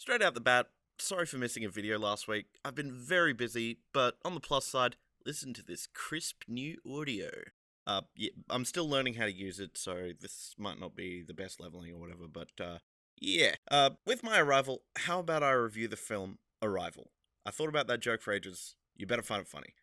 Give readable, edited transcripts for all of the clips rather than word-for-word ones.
Straight out the bat, sorry for missing a video last week. I've been very busy, but on the plus side, listen to this crisp new audio. Yeah, I'm still learning how to use it, so this might not be the best leveling or whatever, but yeah. With my arrival, how about I review the film Arrival? I thought about that joke for ages. You better find it funny.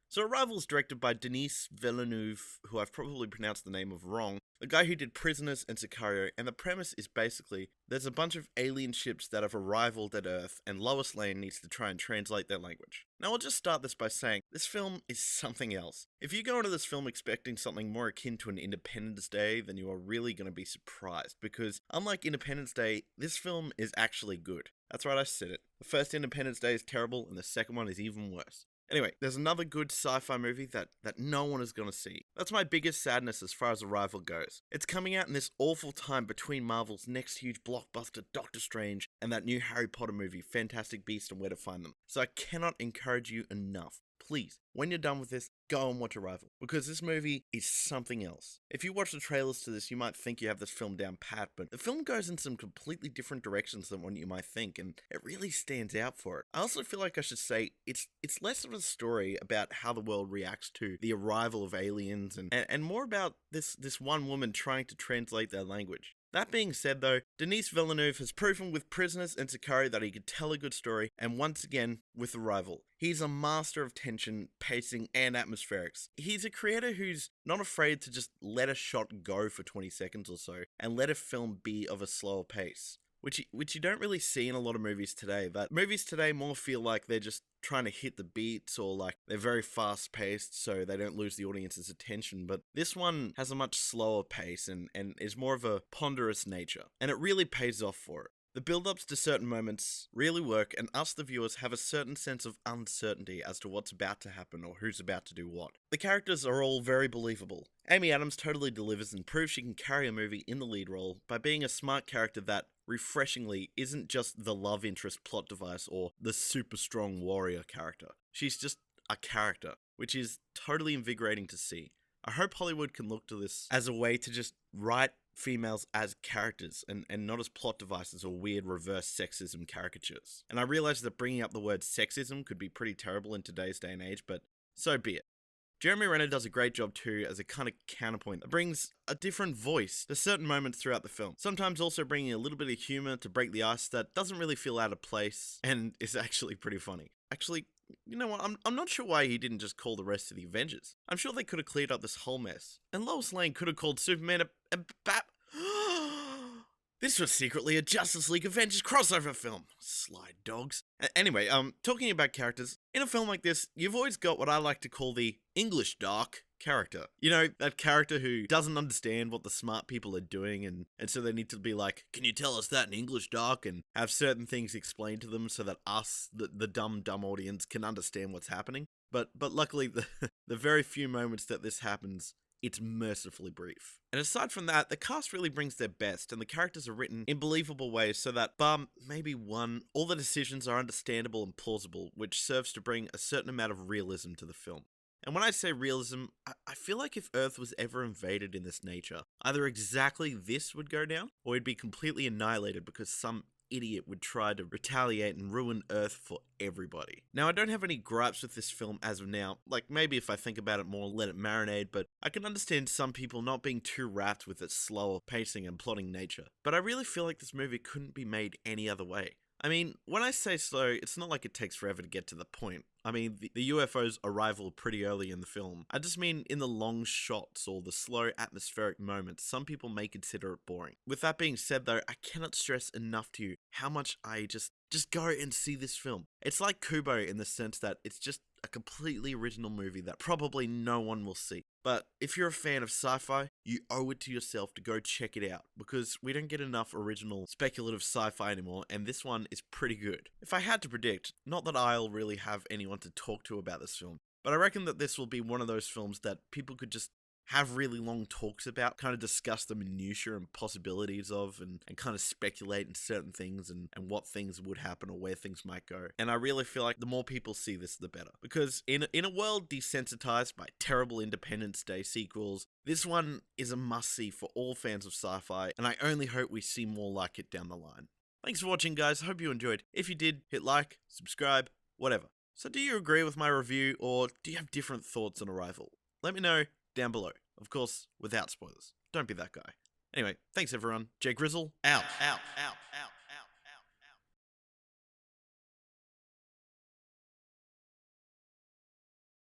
So Arrival is directed by Denis Villeneuve, who I've probably pronounced the name of wrong, the guy who did Prisoners and Sicario, and the premise is basically there's a bunch of alien ships that have arrived at Earth, and Lois Lane needs to try and translate their language. Now I'll just start this by saying, this film is something else. If you go into this film expecting something more akin to an Independence Day, then you are really going to be surprised, because unlike Independence Day, this film is actually good. That's right, I said it. The first Independence Day is terrible, and the second one is even worse. Anyway, there's another good sci-fi movie that no one is going to see. That's my biggest sadness as far as Arrival goes. It's coming out in this awful time between Marvel's next huge blockbuster, Doctor Strange, and that new Harry Potter movie, Fantastic Beasts and Where to Find Them. So I cannot encourage you enough. Please, when you're done with this, go and watch Arrival, because this movie is something else. If you watch the trailers to this, you might think you have this film down pat, but the film goes in some completely different directions than what you might think, and it really stands out for it. I also feel like I should say, it's less of a story about how the world reacts to the arrival of aliens, and more about this one woman trying to translate their language. That being said though, Denis Villeneuve has proven with Prisoners and Sicario that he could tell a good story, and once again, with Arrival. He's a master of tension, pacing, and atmospherics. He's a creator who's not afraid to just let a shot go for 20 seconds or so, and let a film be of a slower pace. Which you don't really see in a lot of movies today. But movies today more feel like they're just trying to hit the beats, or like they're very fast paced so they don't lose the audience's attention. But this one has a much slower pace and is more of a ponderous nature. And it really pays off for it. The build-ups to certain moments really work, and us, the viewers, have a certain sense of uncertainty as to what's about to happen or who's about to do what. The characters are all very believable. Amy Adams totally delivers and proves she can carry a movie in the lead role by being a smart character that, refreshingly, isn't just the love interest plot device or the super strong warrior character. She's just a character, which is totally invigorating to see. I hope Hollywood can look to this as a way to just write females as characters and not as plot devices or weird reverse sexism caricatures. And I realize that bringing up the word sexism could be pretty terrible in today's day and age, but so be it. Jeremy Renner does a great job too as a kind of counterpoint that brings a different voice to certain moments throughout the film. Sometimes also bringing a little bit of humor to break the ice that doesn't really feel out of place and is actually pretty funny. Actually, you know what, I'm not sure why he didn't just call the rest of the Avengers. I'm sure they could have cleared up this whole mess. And Lois Lane could have called Superman a bat. This was secretly a Justice League Avengers crossover film. Sly dogs. Anyway, talking about characters, in a film like this, you've always got what I like to call the English dark character. You know, that character who doesn't understand what the smart people are doing, and so they need to be like, can you tell us that in English dark? And have certain things explained to them so that us, the dumb audience, can understand what's happening. But luckily, the very few moments that this happens, it's mercifully brief. And aside from that, the cast really brings their best, and the characters are written in believable ways so that, bar maybe one, all the decisions are understandable and plausible, which serves to bring a certain amount of realism to the film. And when I say realism, I feel like if Earth was ever invaded in this nature, either exactly this would go down, or it'd be completely annihilated because some idiot would try to retaliate and ruin Earth for everybody. Now, I don't have any gripes with this film as of now. Like, maybe if I think about it more, let it marinate, but I can understand some people not being too wrapped with its slower pacing and plotting nature. But I really feel like this movie couldn't be made any other way. I mean, when I say slow, it's not like it takes forever to get to the point. I mean, the UFO's arrival pretty early in the film. I just mean in the long shots or the slow atmospheric moments, some people may consider it boring. With that being said though, I cannot stress enough to you how much I just go and see this film. It's like Kubo in the sense that it's just a completely original movie that probably no one will see. But if you're a fan of sci-fi, you owe it to yourself to go check it out, because we don't get enough original speculative sci-fi anymore, and this one is pretty good. If I had to predict, not that I'll really have anyone to talk to about this film, but I reckon that this will be one of those films that people could just have really long talks about, kind of discuss the minutiae and possibilities of, and kind of speculate in certain things and what things would happen or where things might go. And I really feel like the more people see this, the better. Because in a world desensitized by terrible Independence Day sequels, this one is a must-see for all fans of sci-fi, and I only hope we see more like it down the line. Thanks for watching, guys. Hope you enjoyed. If you did, hit like, subscribe, whatever. So do you agree with my review, or do you have different thoughts on Arrival? Let me know down below. Of course, without spoilers. Don't be that guy. Anyway, thanks everyone. Jake Grizzle, out.